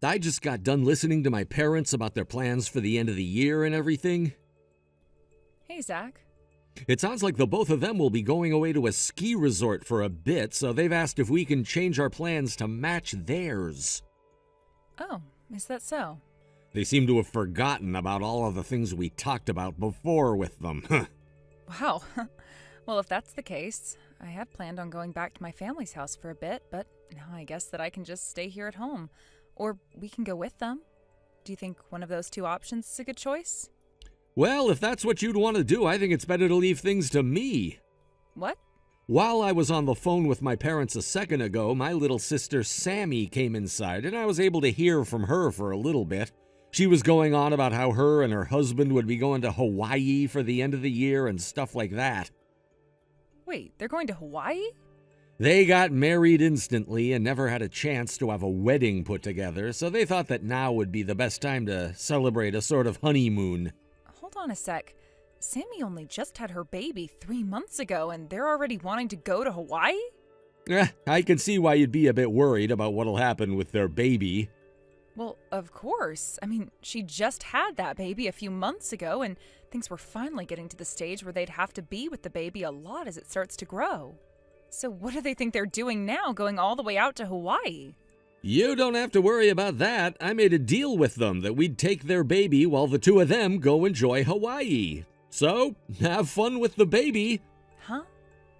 I just got done listening to my parents about their plans for the end of the year and everything. Hey, Zach. It sounds like the both of them will be going away to a ski resort for a bit, so they've asked if we can change our plans to match theirs. Oh, is that so? They seem to have forgotten about all of the things we talked about before with them. Wow. Well, if that's the case, I had planned on going back to my family's house for a bit, but now I guess that I can just stay here at home. Or we can go with them. Do you think one of those two options is a good choice? Well, if that's what you'd want to do, I think it's better to leave things to me. What? While I was on the phone with my parents a second ago, my little sister Sammy came inside, and I was able to hear from her for a little bit. She was going on about how her and her husband would be going to Hawaii for the end of the year and stuff like that. Wait, they're going to Hawaii? They got married instantly and never had a chance to have a wedding put together, so they thought that now would be the best time to celebrate a sort of honeymoon. Hold on a sec. Sammy only just had her baby 3 months ago, and they're already wanting to go to Hawaii? I can see why you'd be a bit worried about what'll happen with their baby. Well, of course. I mean, she just had that baby a few months ago, and things were finally getting to the stage where they'd have to be with the baby a lot as it starts to grow. So what do they think they're doing now, going all the way out to Hawaii? You don't have to worry about that. I made a deal with them that we'd take their baby while the two of them go enjoy Hawaii. So, have fun with the baby. Huh?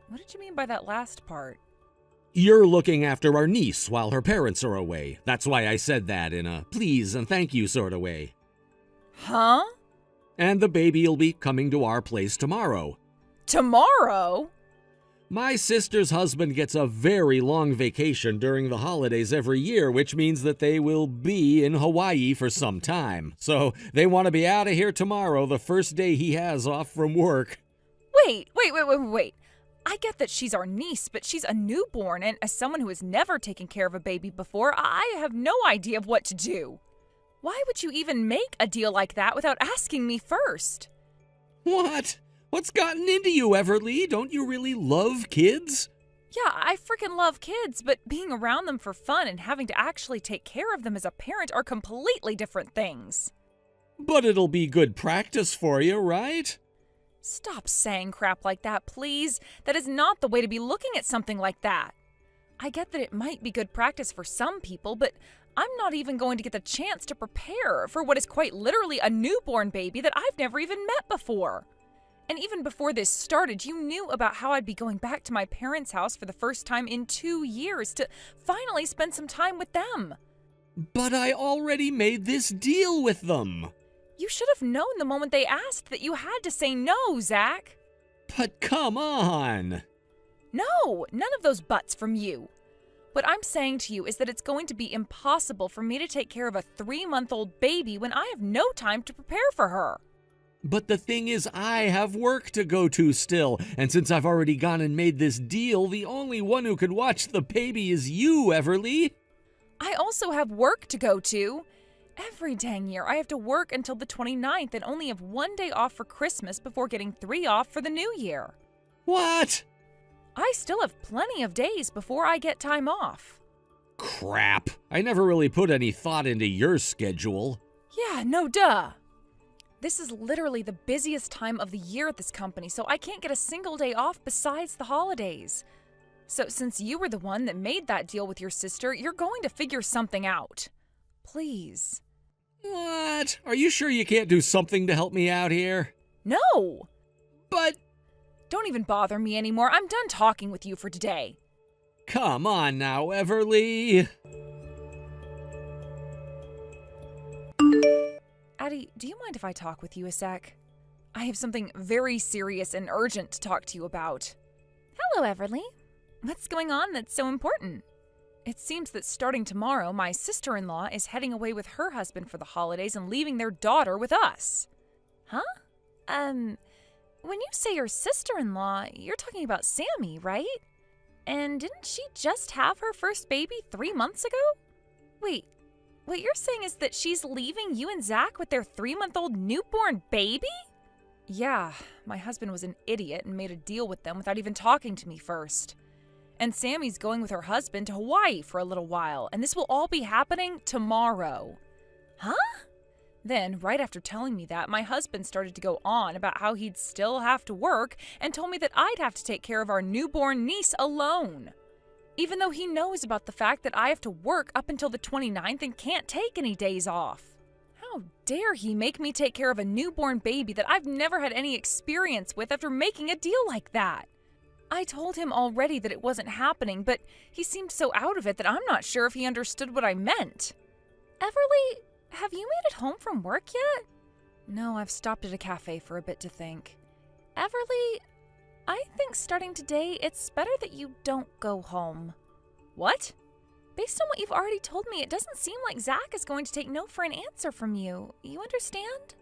What did you mean by that last part? You're looking after our niece while her parents are away. That's why I said that in a please and thank you sort of way. Huh? And the baby'll be coming to our place tomorrow. Tomorrow? My sister's husband gets a very long vacation during the holidays every year, which means that they will be in Hawaii for some time. So they want to be out of here tomorrow, the first day he has off from work. Wait. I get that she's our niece, but she's a newborn, and as someone who has never taken care of a baby before, I have no idea of what to do. Why would you even make a deal like that without asking me first? What? What's gotten into you, Everly? Don't you really love kids? Yeah, I freaking love kids, but being around them for fun and having to actually take care of them as a parent are completely different things. But it'll be good practice for you, right? Stop saying crap like that, please. That is not the way to be looking at something like that. I get that it might be good practice for some people, but I'm not even going to get the chance to prepare for what is quite literally a newborn baby that I've never even met before. And even before this started, you knew about how I'd be going back to my parents' house for the first time in 2 years to finally spend some time with them. But I already made this deal with them. You should have known the moment they asked that you had to say no, Zach. But come on. No, none of those buts from you. What I'm saying to you is that it's going to be impossible for me to take care of a 3-month-old baby when I have no time to prepare for her. But the thing is, I have work to go to still, and since I've already gone and made this deal, the only one who can watch the baby is you, Everly. I also have work to go to. Every dang year, I have to work until the 29th and only have 1 day off for Christmas before getting 3 off for the new year. What? I still have plenty of days before I get time off. Crap. I never really put any thought into your schedule. Yeah, no duh. This is literally the busiest time of the year at this company, so I can't get a single day off besides the holidays. So since you were the one that made that deal with your sister, you're going to figure something out. Please. What? Are you sure you can't do something to help me out here? No! But... Don't even bother me anymore. I'm done talking with you for today. Come on now, Everly. Addie, do you mind if I talk with you a sec? I have something very serious and urgent to talk to you about. Hello, Everly. What's going on that's so important? It seems that starting tomorrow, my sister-in-law is heading away with her husband for the holidays and leaving their daughter with us. Huh? When you say your sister-in-law, you're talking about Sammy, right? And didn't she just have her first baby 3 months ago? Wait, what you're saying is that she's leaving you and Zach with their 3-month-old newborn baby? Yeah, my husband was an idiot and made a deal with them without even talking to me first. And Sammy's going with her husband to Hawaii for a little while, and this will all be happening tomorrow. Huh? Then, right after telling me that, my husband started to go on about how he'd still have to work and told me that I'd have to take care of our newborn niece alone. Even though he knows about the fact that I have to work up until the 29th and can't take any days off. How dare he make me take care of a newborn baby that I've never had any experience with after making a deal like that? I told him already that it wasn't happening, but he seemed so out of it that I'm not sure if he understood what I meant. Everly, have you made it home from work yet? No, I've stopped at a cafe for a bit to think. Everly, I think starting today, it's better that you don't go home. What? Based on what you've already told me, it doesn't seem like Zach is going to take no for an answer from you. You understand?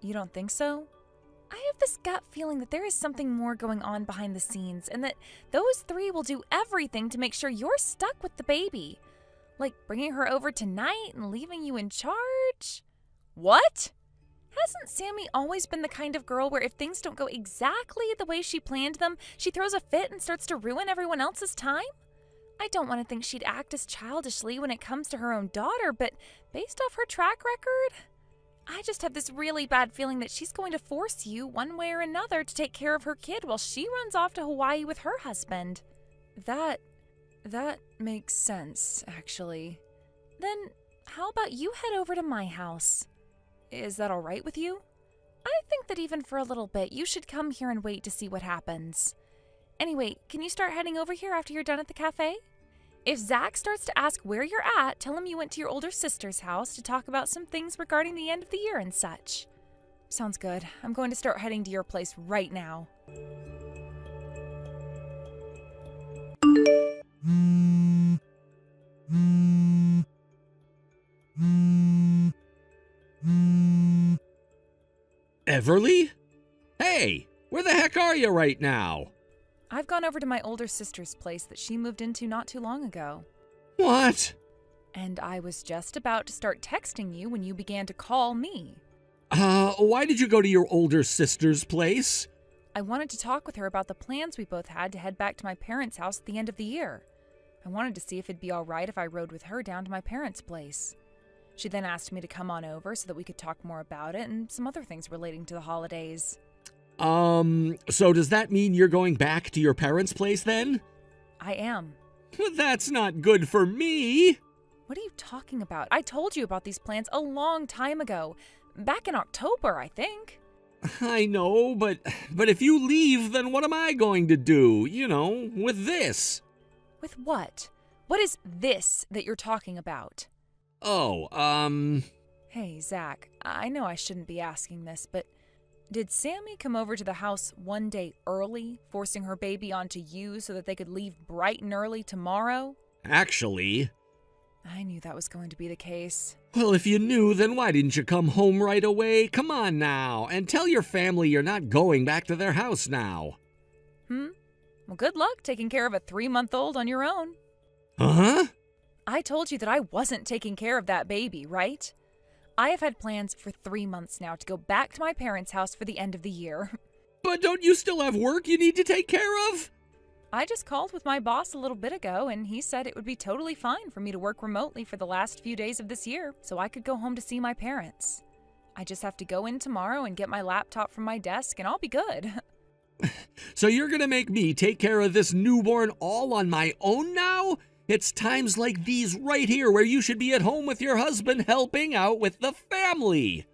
You don't think so? I have this gut feeling that there is something more going on behind the scenes, and that those three will do everything to make sure you're stuck with the baby. Like bringing her over tonight and leaving you in charge? What? Hasn't Sammy always been the kind of girl where if things don't go exactly the way she planned them, she throws a fit and starts to ruin everyone else's time? I don't want to think she'd act as childishly when it comes to her own daughter, but based off her track record, I just have this really bad feeling that she's going to force you, one way or another, to take care of her kid while she runs off to Hawaii with her husband. That makes sense, actually. Then, how about you head over to my house? Is that all right with you? I think that even for a little bit, you should come here and wait to see what happens. Anyway, can you start heading over here after you're done at the cafe? If Zach starts to ask where you're at, tell him you went to your older sister's house to talk about some things regarding the end of the year and such. Sounds good. I'm going to start heading to your place right now. Everly? Hey, where the heck are you right now? I've gone over to my older sister's place that she moved into not too long ago. What? And I was just about to start texting you when you began to call me. Why did you go to your older sister's place? I wanted to talk with her about the plans we both had to head back to my parents' house at the end of the year. I wanted to see if it'd be all right if I rode with her down to my parents' place. She then asked me to come on over so that we could talk more about it and some other things relating to the holidays. So does that mean you're going back to your parents' place then? I am. That's not good for me. What are you talking about? I told you about these plans a long time ago. Back in October, I think. I know, but if you leave, then what am I going to do? You know, with this. With what? What is this that you're talking about? Oh, Hey, Zach, I know I shouldn't be asking this, but did Sammy come over to the house one day early, forcing her baby onto you so that they could leave bright and early tomorrow? Actually... I knew that was going to be the case. Well, if you knew, then why didn't you come home right away? Come on now, and tell your family you're not going back to their house now. Well, good luck taking care of a 3-month-old on your own. Huh? I told you that I wasn't taking care of that baby, right? I have had plans for 3 months now to go back to my parents' house for the end of the year. But don't you still have work you need to take care of? I just called with my boss a little bit ago, and he said it would be totally fine for me to work remotely for the last few days of this year, so I could go home to see my parents. I just have to go in tomorrow and get my laptop from my desk, and I'll be good. So you're gonna make me take care of this newborn all on my own now? It's times like these right here where you should be at home with your husband helping out with the family.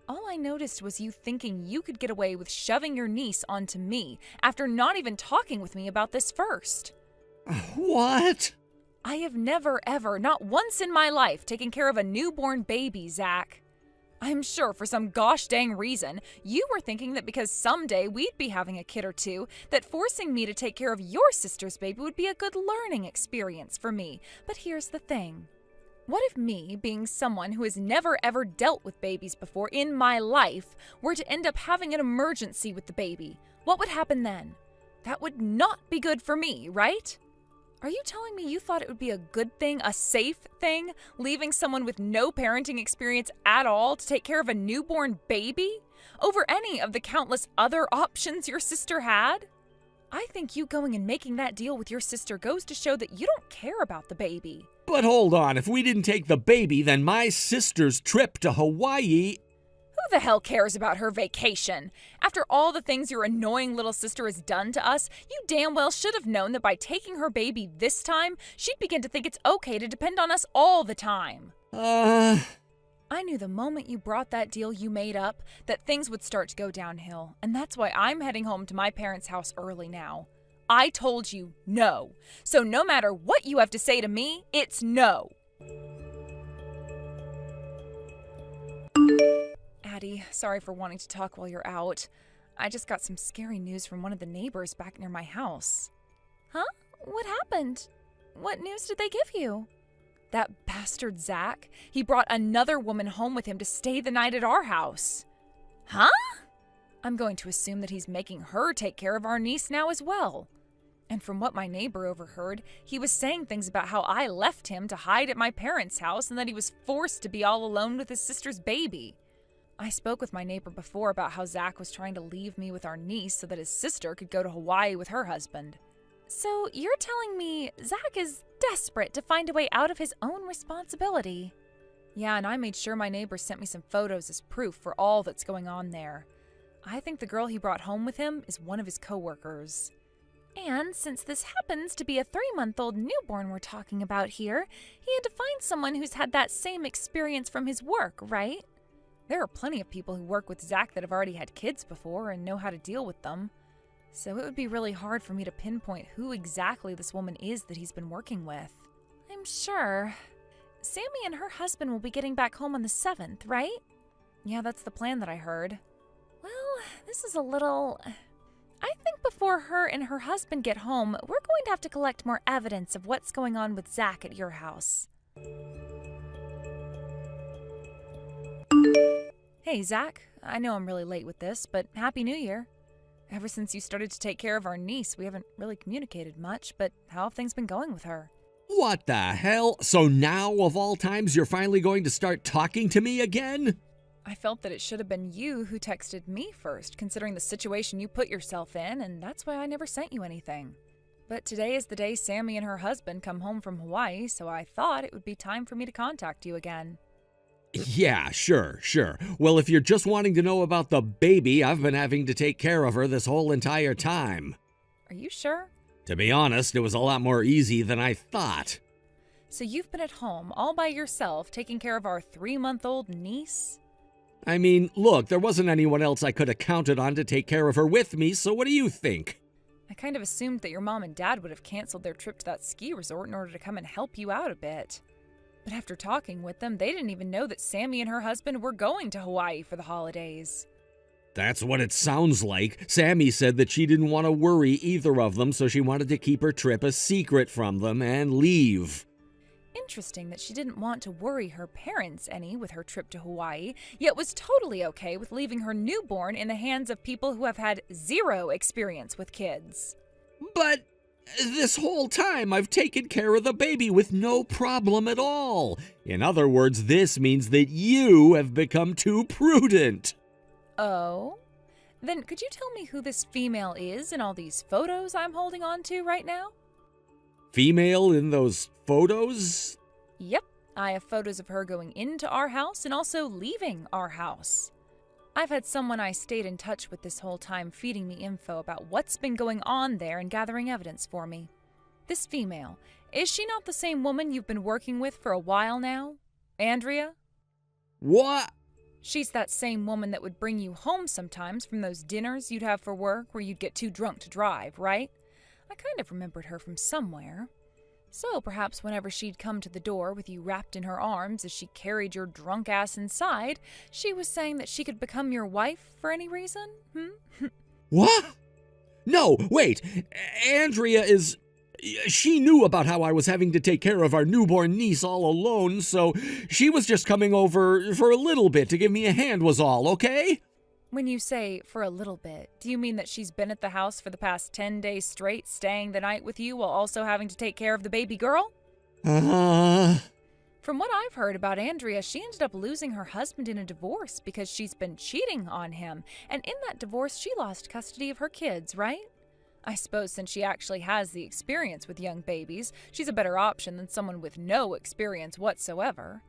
All I noticed was you thinking you could get away with shoving your niece onto me after not even talking with me about this first. What? I have never, ever, not once in my life, taken care of a newborn baby, Zach. I'm sure for some gosh dang reason, you were thinking that because someday we'd be having a kid or two, that forcing me to take care of your sister's baby would be a good learning experience for me. But here's the thing. What if me, being someone who has never ever dealt with babies before in my life, were to end up having an emergency with the baby? What would happen then? That would not be good for me, right? Are you telling me you thought it would be a good thing, a safe thing, leaving someone with no parenting experience at all to take care of a newborn baby over any of the countless other options your sister had? I think you going and making that deal with your sister goes to show that you don't care about the baby. But hold on, if we didn't take the baby, then my sister's trip to Hawaii... Who the hell cares about her vacation? After all the things your annoying little sister has done to us, you damn well should have known that by taking her baby this time, she'd begin to think it's okay to depend on us all the time. I knew the moment you brought that deal you made up that things would start to go downhill, and that's why I'm heading home to my parents' house early now. I told you no. So no matter what you have to say to me, it's no. Addie, sorry for wanting to talk while you're out. I just got some scary news from one of the neighbors back near my house. Huh? What happened? What news did they give you? That bastard Zach, he brought another woman home with him to stay the night at our house. Huh? I'm going to assume that he's making her take care of our niece now as well. And from what my neighbor overheard, he was saying things about how I left him to hide at my parents' house and that he was forced to be all alone with his sister's baby. I spoke with my neighbor before about how Zach was trying to leave me with our niece so that his sister could go to Hawaii with her husband. So you're telling me Zach is desperate to find a way out of his own responsibility? Yeah, and I made sure my neighbor sent me some photos as proof for all that's going on there. I think the girl he brought home with him is one of his coworkers. And since this happens to be a 3-month-old newborn we're talking about here, he had to find someone who's had that same experience from his work, right? There are plenty of people who work with Zach that have already had kids before and know how to deal with them. So it would be really hard for me to pinpoint who exactly this woman is that he's been working with. I'm sure. Sammy and her husband will be getting back home on the 7th, right? Yeah, that's the plan that I heard. Well, this is a little... I think before her and her husband get home, we're going to have to collect more evidence of what's going on with Zach at your house. Hey, Zach. I know I'm really late with this, but Happy New Year. Ever since you started to take care of our niece, we haven't really communicated much, but how have things been going with her? What the hell? So now, of all times, you're finally going to start talking to me again? I felt that it should have been you who texted me first, considering the situation you put yourself in, and that's why I never sent you anything. But today is the day Sammy and her husband come home from Hawaii, so I thought it would be time for me to contact you again. Yeah, sure. Well, if you're just wanting to know about the baby, I've been having to take care of her this whole entire time. Are you sure? To be honest, it was a lot more easy than I thought. So you've been at home all by yourself taking care of our 3-month-old niece? I mean, look, there wasn't anyone else I could have counted on to take care of her with me, so what do you think? I kind of assumed that your mom and dad would have canceled their trip to that ski resort in order to come and help you out a bit. But after talking with them, they didn't even know that Sammy and her husband were going to Hawaii for the holidays. That's what it sounds like. Sammy said that she didn't want to worry either of them, so she wanted to keep her trip a secret from them and leave. Interesting that she didn't want to worry her parents any with her trip to Hawaii, yet was totally okay with leaving her newborn in the hands of people who have had 0 experience with kids. But this whole time I've taken care of the baby with no problem at all. In other words, this means that you have become too prudent. Oh? Then could you tell me who this female is in all these photos I'm holding on to right now? Female in those photos? Yep, I have photos of her going into our house and also leaving our house. I've had someone I stayed in touch with this whole time feeding me info about what's been going on there and gathering evidence for me. This female, is she not the same woman you've been working with for a while now? Andrea? What? She's that same woman that would bring you home sometimes from those dinners you'd have for work where you'd get too drunk to drive, right? I kind of remembered her from somewhere. So perhaps whenever she'd come to the door with you wrapped in her arms as she carried your drunk ass inside, she was saying that she could become your wife for any reason? What? No, wait. Andrea is... She knew about how I was having to take care of our newborn niece all alone, so she was just coming over for a little bit to give me a hand was all, okay? When you say for a little bit, do you mean that she's been at the house for the past 10 days straight, staying the night with you while also having to take care of the baby girl? From what I've heard about Andrea, she ended up losing her husband in a divorce because she's been cheating on him, and in that divorce she lost custody of her kids, right? I suppose since she actually has the experience with young babies, she's a better option than someone with no experience whatsoever.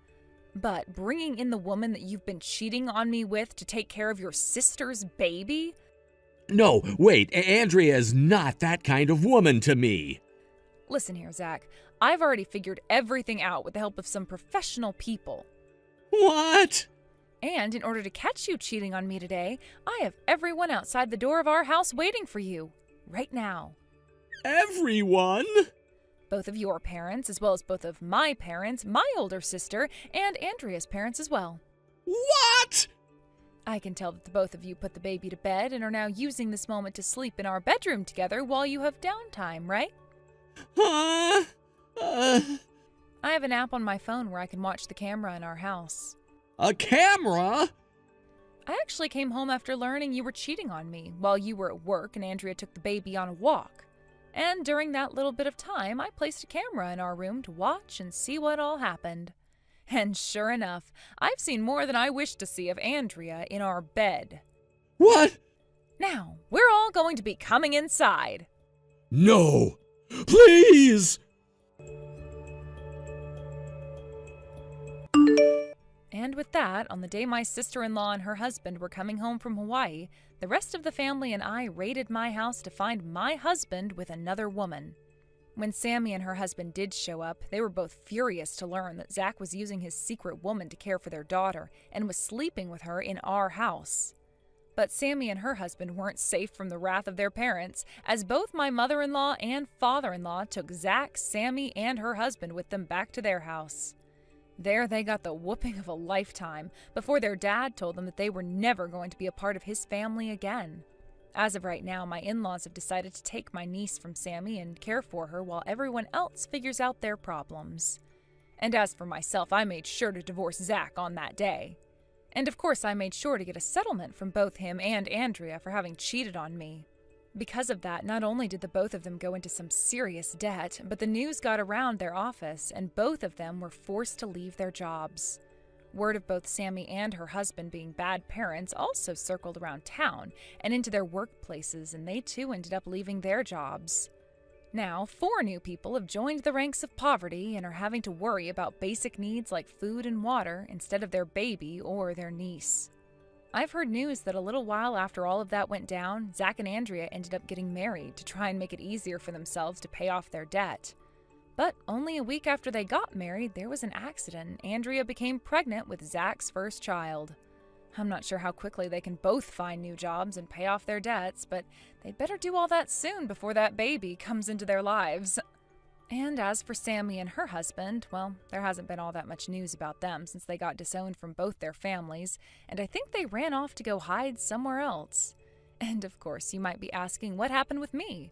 But bringing in the woman that you've been cheating on me with to take care of your sister's baby? No, wait, Andrea is not that kind of woman to me. Listen here, Zach. I've already figured everything out with the help of some professional people. What? And in order to catch you cheating on me today, I have everyone outside the door of our house waiting for you. Right now. Everyone? Both of your parents, as well as both of my parents, my older sister, and Andrea's parents as well. What? I can tell that the both of you put the baby to bed and are now using this moment to sleep in our bedroom together while you have downtime, right? Huh? I have an app on my phone where I can watch the camera in our house. A camera? I actually came home after learning you were cheating on me while you were at work and Andrea took the baby on a walk. And during that little bit of time, I placed a camera in our room to watch and see what all happened. And sure enough, I've seen more than I wished to see of Andrea in our bed. What? Now, we're all going to be coming inside. No! Please! And with that, on the day my sister-in-law and her husband were coming home from Hawaii, the rest of the family and I raided my house to find my husband with another woman. When Sammy and her husband did show up, they were both furious to learn that Zach was using his secret woman to care for their daughter and was sleeping with her in our house. But Sammy and her husband weren't safe from the wrath of their parents, as both my mother-in-law and father-in-law took Zach, Sammy, and her husband with them back to their house. There they got the whooping of a lifetime before their dad told them that they were never going to be a part of his family again. As of right now, my in-laws have decided to take my niece from Sammy and care for her while everyone else figures out their problems. And as for myself, I made sure to divorce Zach on that day. And of course, I made sure to get a settlement from both him and Andrea for having cheated on me. Because of that, not only did the both of them go into some serious debt, but the news got around their office and both of them were forced to leave their jobs. Word of both Sammy and her husband being bad parents also circled around town and into their workplaces, and they too ended up leaving their jobs. Now, 4 new people have joined the ranks of poverty and are having to worry about basic needs like food and water instead of their baby or their niece. I've heard news that a little while after all of that went down, Zach and Andrea ended up getting married to try and make it easier for themselves to pay off their debt. But only a week after they got married, there was an accident and Andrea became pregnant with Zach's first child. I'm not sure how quickly they can both find new jobs and pay off their debts, but they'd better do all that soon before that baby comes into their lives. And as for Sammy and her husband, well, there hasn't been all that much news about them since they got disowned from both their families, and I think they ran off to go hide somewhere else. And of course, you might be asking what happened with me.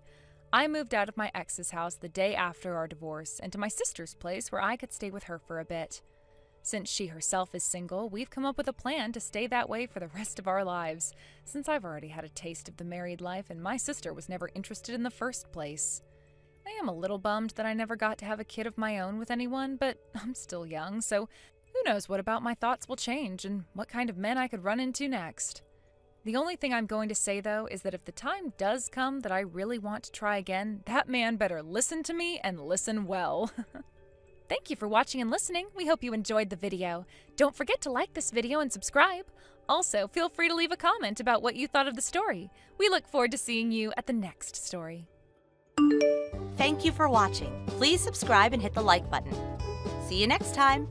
I moved out of my ex's house the day after our divorce and to my sister's place where I could stay with her for a bit. Since she herself is single, we've come up with a plan to stay that way for the rest of our lives, since I've already had a taste of the married life and my sister was never interested in the first place. I am a little bummed that I never got to have a kid of my own with anyone, but I'm still young, so who knows what about my thoughts will change and what kind of men I could run into next. The only thing I'm going to say, though, is that if the time does come that I really want to try again, that man better listen to me and listen well. Thank you for watching and listening. We hope you enjoyed the video. Don't forget to like this video and subscribe. Also, feel free to leave a comment about what you thought of the story. We look forward to seeing you at the next story. Thank you for watching. Please subscribe and hit the like button. See you next time.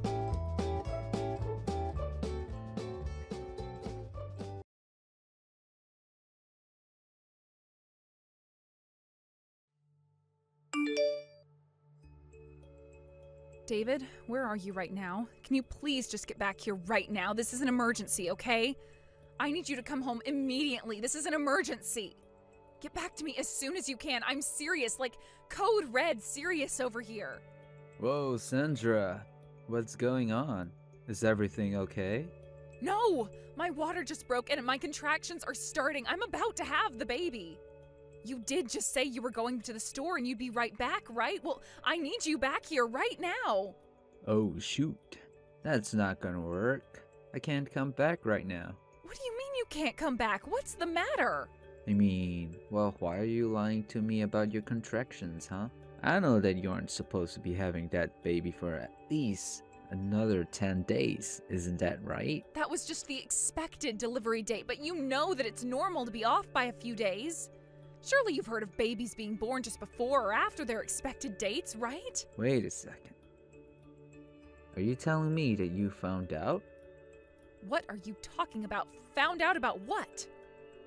David, where are you right now? Can you please just get back here right now? This is an emergency, okay? I need you to come home immediately. This is an emergency. Get back to me as soon as you can. I'm serious, like code red serious over here. Whoa, Sandra. What's going on? Is everything okay? No! My water just broke and my contractions are starting. I'm about to have the baby. You did just say you were going to the store and you'd be right back, right? Well, I need you back here right now. Oh, shoot. That's not gonna work. I can't come back right now. What do you mean you can't come back? What's the matter? I mean, Well, why are you lying to me about your contractions, huh? I know that you aren't supposed to be having that baby for at least another 10 days, isn't that right? That was just the expected delivery date, but you know that it's normal to be off by a few days. Surely you've heard of babies being born just before or after their expected dates, right? Wait a second. Are you telling me that you found out? What are you talking about? Found out about what?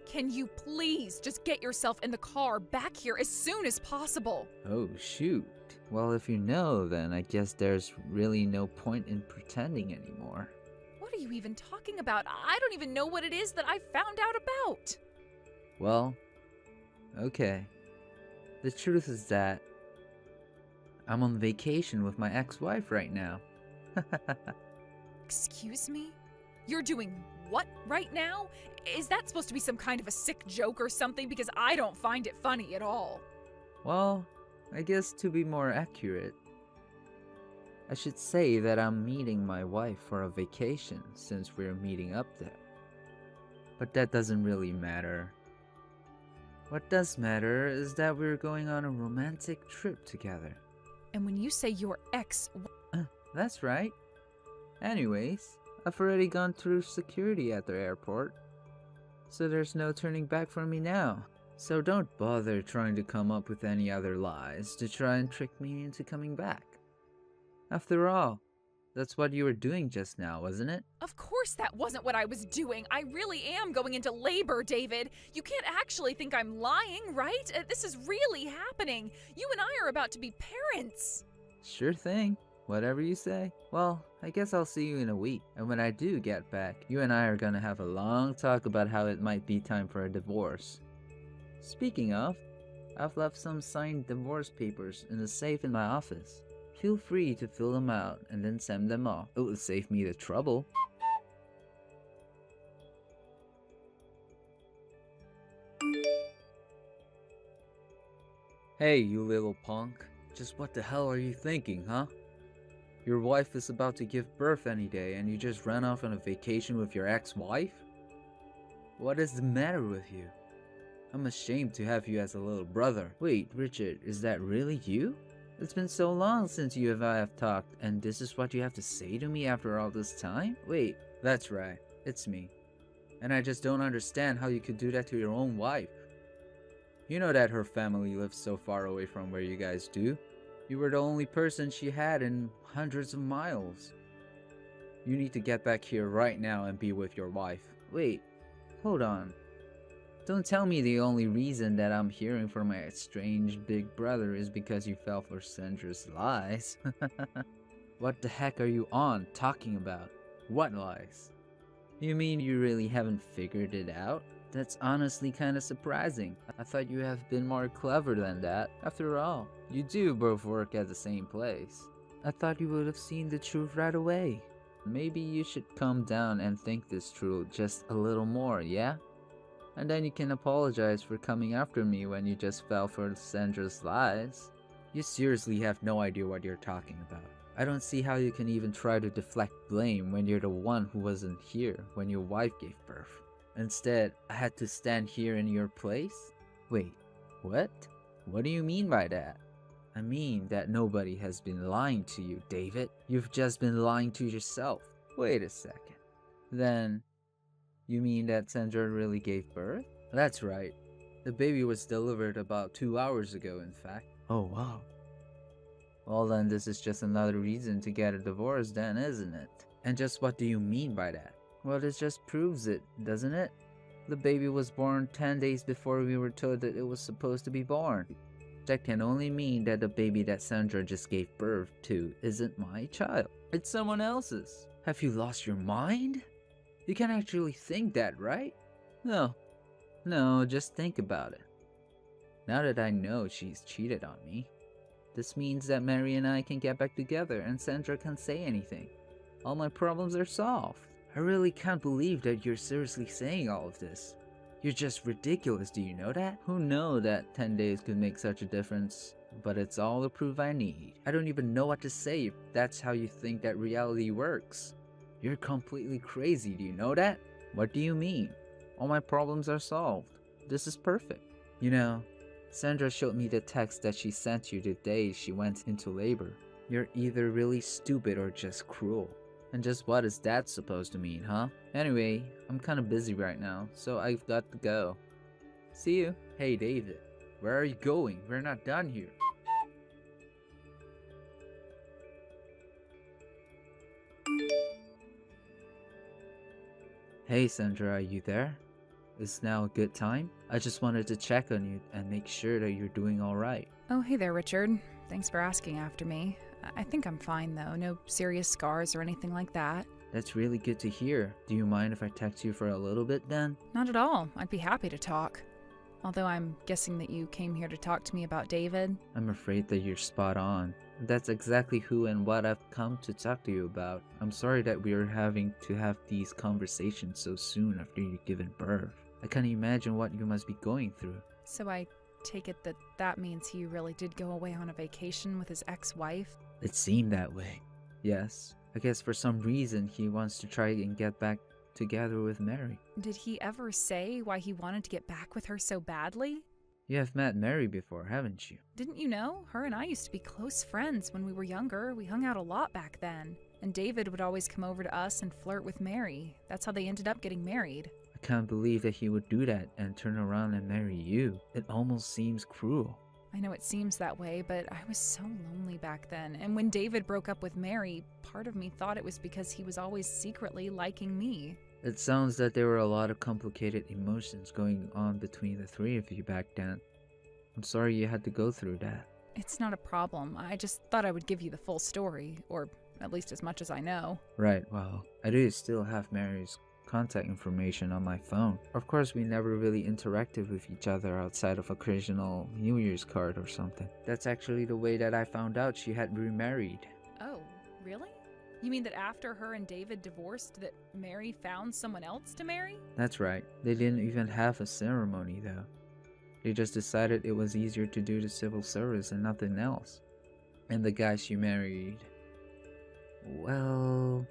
Can you please just get yourself in the car back here as soon as possible? Oh, shoot. Well, if you know, then I guess there's really no point in pretending anymore. What are you even talking about? I don't even know what it is that I found out about. Well, okay. The truth is that I'm on vacation with my ex-wife right now. Excuse me? You're doing what right now? Is that supposed to be some kind of a sick joke or something? Because I don't find it funny at all. Well, I guess to be more accurate, I should say that I'm meeting my wife for a vacation since we're meeting up there. But that doesn't really matter. What does matter is that we're going on a romantic trip together. And when you say your ex, That's right. Anyways, I've already gone through security at the airport, so there's no turning back for me now. So don't bother trying to come up with any other lies to try and trick me into coming back. After all, that's what you were doing just now, wasn't it? of course that wasn't what I was doing. I really am going into labor, David. You can't actually think I'm lying, right? This is really happening. You and I are about to be parents. Sure thing. Whatever you say. Well, I guess I'll see you in a week. And when I do get back, you and I are gonna have a long talk about how it might be time for a divorce. Speaking of, I've left some signed divorce papers in the safe in my office. Feel free to fill them out and then send them off. It will save me the trouble. Hey, you little punk. Just what the hell are you thinking, huh? Your wife is about to give birth any day and you just ran off on a vacation with your ex-wife? What is the matter with you? I'm ashamed to have you as a little brother. Wait, Richard, is that really you? It's been so long since you and I have talked, and this is what you have to say to me after all this time? Wait, that's right, it's me. And I just don't understand how you could do that to your own wife. You know that her family lives so far away from where you guys do. You were the only person she had in hundreds of miles. You need to get back here right now and be with your wife. Wait, hold on. Don't tell me the only reason that I'm hearing from my estranged big brother is because you fell for Sandra's lies. What the heck are you talking about? What lies? You mean you really haven't figured it out? That's honestly kind of surprising. I thought you have been more clever than that. After all, you do both work at the same place. I thought you would have seen the truth right away. Maybe you should calm down and think this through just a little more, yeah? And then you can apologize for coming after me when you just fell for Sandra's lies. You seriously have no idea what you're talking about. I don't see how you can even try to deflect blame when you're the one who wasn't here when your wife gave birth. Instead, I had to stand here in your place? Wait, what? What do you mean by that? I mean that nobody has been lying to you, David. You've just been lying to yourself. Wait a second. Then, you mean that Sandra really gave birth? That's right. The baby was delivered about 2 hours ago, in fact. Oh, wow. Well then, this is just another reason to get a divorce then, isn't it? And just what do you mean by that? Well, this just proves it, doesn't it? The baby was born 10 days before we were told that it was supposed to be born. That can only mean that the baby that Sandra just gave birth to isn't my child. It's someone else's. Have you lost your mind? You can actually think that, right? No, just think about it. Now that I know she's cheated on me, this means that Mary and I can get back together and Sandra can't say anything. All my problems are solved. I really can't believe that you're seriously saying all of this. You're just ridiculous, do you know that? Who knew that 10 days could make such a difference? But it's all the proof I need. I don't even know what to say if that's how you think that reality works. You're completely crazy, do you know that? What do you mean? All my problems are solved. This is perfect. You know, Sandra showed me the text that she sent you the day she went into labor. You're either really stupid or just cruel. And just what is that supposed to mean, huh? Anyway, I'm kinda busy right now, so I've got to go. See you. Hey David, where are you going? We're not done here. Hey Sandra, are you there? Is now a good time? I just wanted to check on you and make sure that you're doing alright. Oh, hey there, Richard. Thanks for asking after me. I think I'm fine, though. No serious scars or anything like that. That's really good to hear. Do you mind if I text you for a little bit then? Not at all. I'd be happy to talk. Although I'm guessing that you came here to talk to me about David. I'm afraid that you're spot on. That's exactly who and what I've come to talk to you about. I'm sorry that we are having to have these conversations so soon after you've given birth. I can't imagine what you must be going through. So I take it that that means he really did go away on a vacation with his ex-wife? It seemed that way. Yes. I guess for some reason he wants to try and get back together with Mary. Did he ever say why he wanted to get back with her so badly? You have met Mary before, haven't you? Didn't you know? Her and I used to be close friends when we were younger. We hung out a lot back then. And David would always come over to us and flirt with Mary. That's how they ended up getting married. I can't believe that he would do that and turn around and marry you. It almost seems cruel. I know it seems that way, but I was so lonely back then. And when David broke up with Mary, part of me thought it was because he was always secretly liking me. It sounds that there were a lot of complicated emotions going on between the three of you back then. I'm sorry you had to go through that. It's not a problem. I just thought I would give you the full story, or at least as much as I know. Right, well, I do still have Mary's contact information on my phone. Of course, we never really interacted with each other outside of occasional New Year's card or something. That's actually the way that I found out she had remarried. Oh, really? You mean that after her and David divorced, that Mary found someone else to marry? That's right. They didn't even have a ceremony though. They just decided it was easier to do the civil service and nothing else. And the guy she married, well,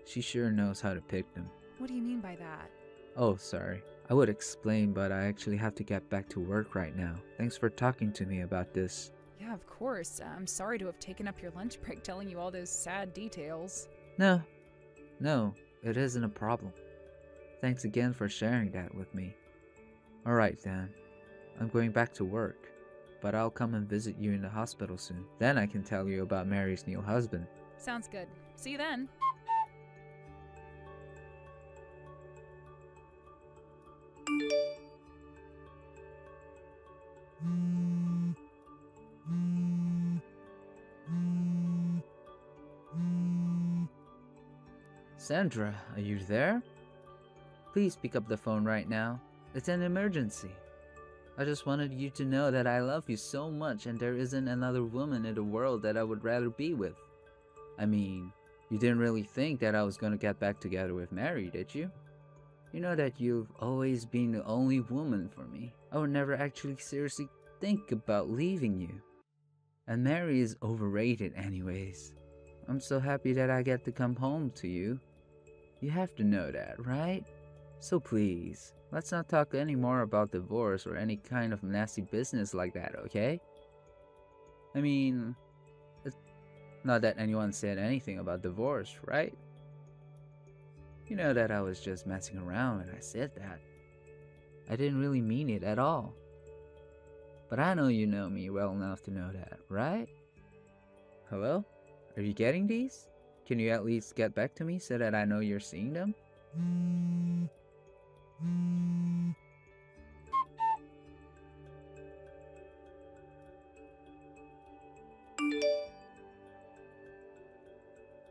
she sure knows how to pick them. What do you mean by that? Oh, sorry. I would explain, but I actually have to get back to work right now. Thanks for talking to me about this. Yeah, of course. I'm sorry to have taken up your lunch break telling you all those sad details. No, it isn't a problem. Thanks again for sharing that with me. Alright then, I'm going back to work, but I'll come and visit you in the hospital soon. Then I can tell you about Mary's new husband. Sounds good. See you then. Sandra, are you there? Please pick up the phone right now. It's an emergency. I just wanted you to know that I love you so much and there isn't another woman in the world that I would rather be with. I mean, you didn't really think that I was gonna get back together with Mary, did you? You know that you've always been the only woman for me. I would never actually seriously think about leaving you. And Mary is overrated anyways. I'm so happy that I get to come home to you. You have to know that, right? So please, let's not talk anymore about divorce or any kind of nasty business like that, okay? I mean, it's not that anyone said anything about divorce, right? You know that I was just messing around when I said that. I didn't really mean it at all. But I know you know me well enough to know that, right? Hello? Are you getting these? Can you at least get back to me so that I know you're seeing them?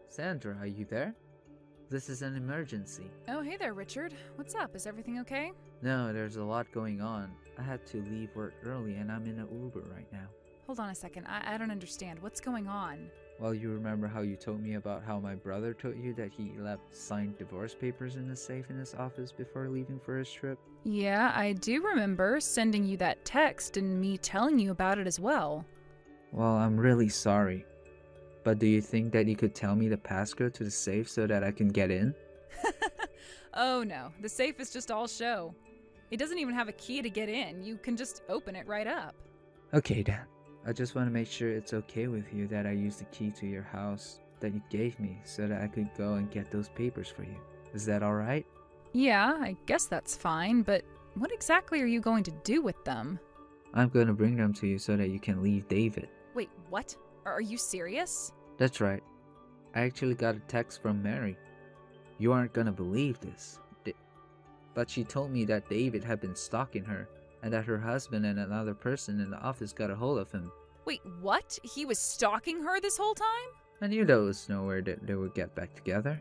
Sandra, are you there? This is an emergency. Oh, hey there, Richard. What's up? Is everything okay? No, there's a lot going on. I had to leave work early and I'm in an Uber right now. Hold on a second. I don't understand. What's going on? Well, you remember how you told me about how my brother told you that he left signed divorce papers in the safe in his office before leaving for his trip? Yeah, I do remember sending you that text and me telling you about it as well. Well, I'm really sorry. But do you think that you could tell me the passcode to the safe so that I can get in? Oh no, the safe is just all show. It doesn't even have a key to get in. You can just open it right up. Okay, Dan. I just want to make sure it's okay with you that I use the key to your house that you gave me so that I could go and get those papers for you. Is that alright? Yeah, I guess that's fine, but what exactly are you going to do with them? I'm going to bring them to you so that you can leave David. Wait, what? Are you serious? That's right. I actually got a text from Mary. You aren't going to believe this. But she told me that David had been stalking her and that her husband and another person in the office got a hold of him. Wait, what? He was stalking her this whole time? I knew there was nowhere that they would get back together.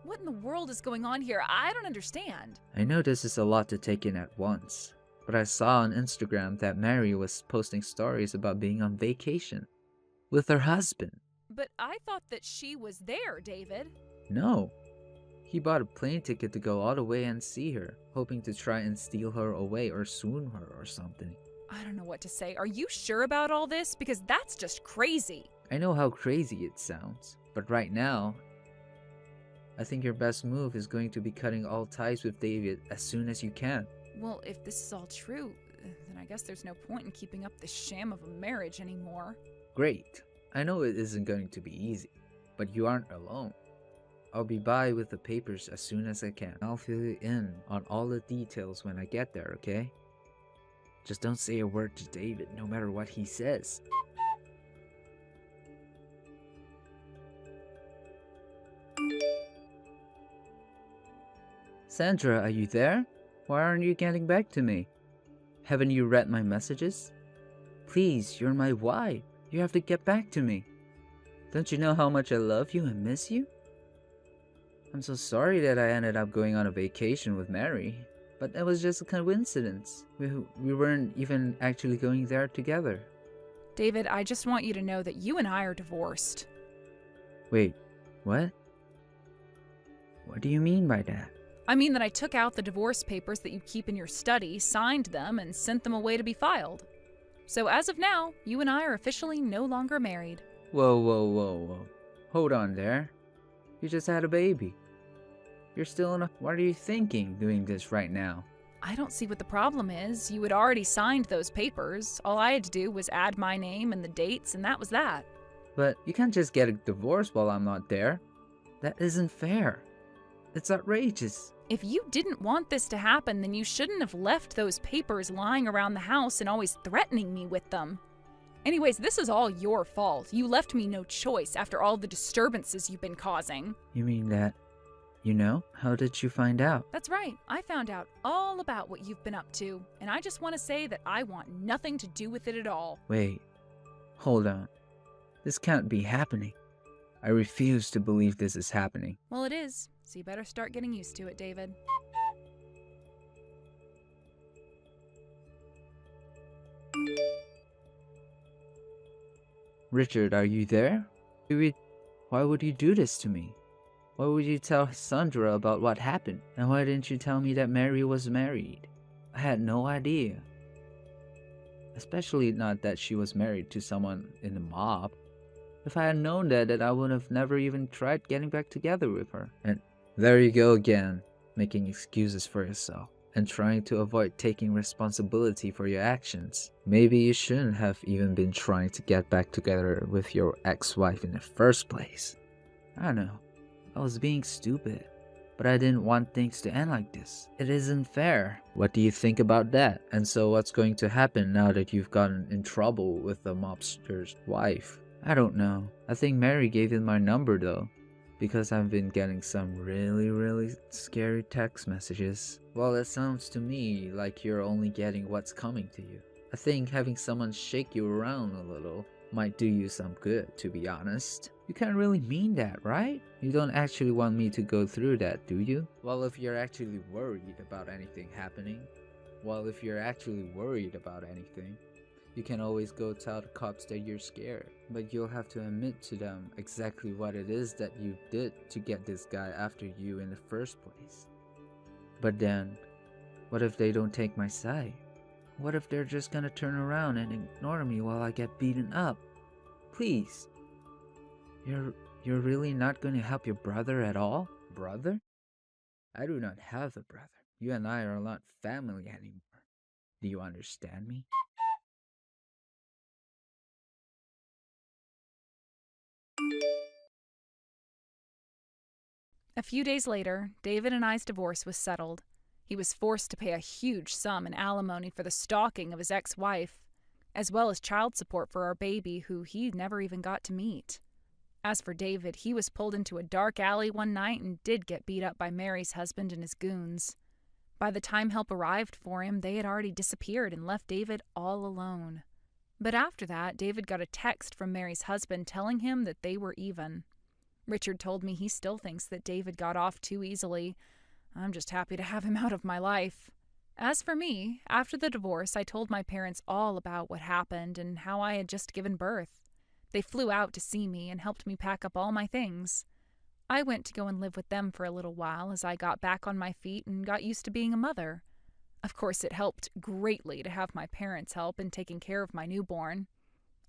What in the world is going on here? I don't understand. I know this is a lot to take in at once, but I saw on Instagram that Mary was posting stories about being on vacation with her husband. But I thought that she was there, David. No. He bought a plane ticket to go all the way and see her, hoping to try and steal her away or swoon her or something. I don't know what to say. Are you sure about all this? Because that's just crazy. I know how crazy it sounds, but right now, I think your best move is going to be cutting all ties with David as soon as you can. Well, if this is all true, then I guess there's no point in keeping up this sham of a marriage anymore. Great. I know it isn't going to be easy, but you aren't alone. I'll be by with the papers as soon as I can. I'll fill you in on all the details when I get there, okay? Just don't say a word to David, no matter what he says. Sandra, are you there? Why aren't you getting back to me? Haven't you read my messages? Please, you're my wife. You have to get back to me. Don't you know how much I love you and miss you? I'm so sorry that I ended up going on a vacation with Mary, but that was just a coincidence. We weren't even actually going there together. David, I just want you to know that you and I are divorced. Wait, what? What do you mean by that? I mean that I took out the divorce papers that you keep in your study, signed them, and sent them away to be filed. So as of now, you and I are officially no longer married. Whoa. Hold on there. You just had a baby. You're still in a... What are you thinking doing this right now? I don't see what the problem is. You had already signed those papers. All I had to do was add my name and the dates, and that was that. But you can't just get a divorce while I'm not there. That isn't fair. It's outrageous. If you didn't want this to happen, then you shouldn't have left those papers lying around the house and always threatening me with them. Anyways, this is all your fault. You left me no choice after all the disturbances you've been causing. You mean that... You know? How did you find out? That's right. I found out all about what you've been up to, and I just want to say that I want nothing to do with it at all. Wait. Hold on. This can't be happening. I refuse to believe this is happening. Well, it is, so you better start getting used to it, David. Richard, are you there? Why would you do this to me? Why would you tell Sandra about what happened? And why didn't you tell me that Mary was married? I had no idea. Especially not that she was married to someone in the mob. If I had known that, I would have never even tried getting back together with her. And there you go again, making excuses for yourself and trying to avoid taking responsibility for your actions. Maybe you shouldn't have even been trying to get back together with your ex-wife in the first place. I don't know. I was being stupid, but I didn't want things to end like this. It isn't fair. What do you think about that? And so what's going to happen now that you've gotten in trouble with the mobster's wife? I don't know. I think Mary gave him my number though, because I've been getting some really scary text messages. Well, it sounds to me like you're only getting what's coming to you. I think having someone shake you around a little might do you some good, to be honest. You can't really mean that, right? You don't actually want me to go through that, do you? Well, if you're actually worried about anything happening, you can always go tell the cops that you're scared. But you'll have to admit to them exactly what it is that you did to get this guy after you in the first place. But then, what if they don't take my side? What if they're just gonna turn around and ignore me while I get beaten up? Please. You're really not gonna help your brother at all? Brother? I do not have a brother. You and I are not family anymore. Do you understand me? A few days later, David and I's divorce was settled. He was forced to pay a huge sum in alimony for the stalking of his ex-wife, as well as child support for our baby, who he never even got to meet. As for David, he was pulled into a dark alley one night and did get beat up by Mary's husband and his goons. By the time help arrived for him, they had already disappeared and left David all alone. But after that, David got a text from Mary's husband telling him that they were even. Richard told me he still thinks that David got off too easily. I'm just happy to have him out of my life. As for me, after the divorce, I told my parents all about what happened and how I had just given birth. They flew out to see me and helped me pack up all my things. I went to go and live with them for a little while as I got back on my feet and got used to being a mother. Of course, it helped greatly to have my parents' help in taking care of my newborn.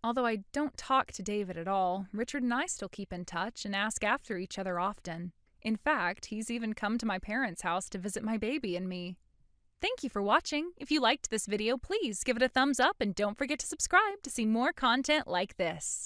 Although I don't talk to David at all, Richard and I still keep in touch and ask after each other often. In fact, he's even come to my parents' house to visit my baby and me. Thank you for watching. If you liked this video, please give it a thumbs up and don't forget to subscribe to see more content like this.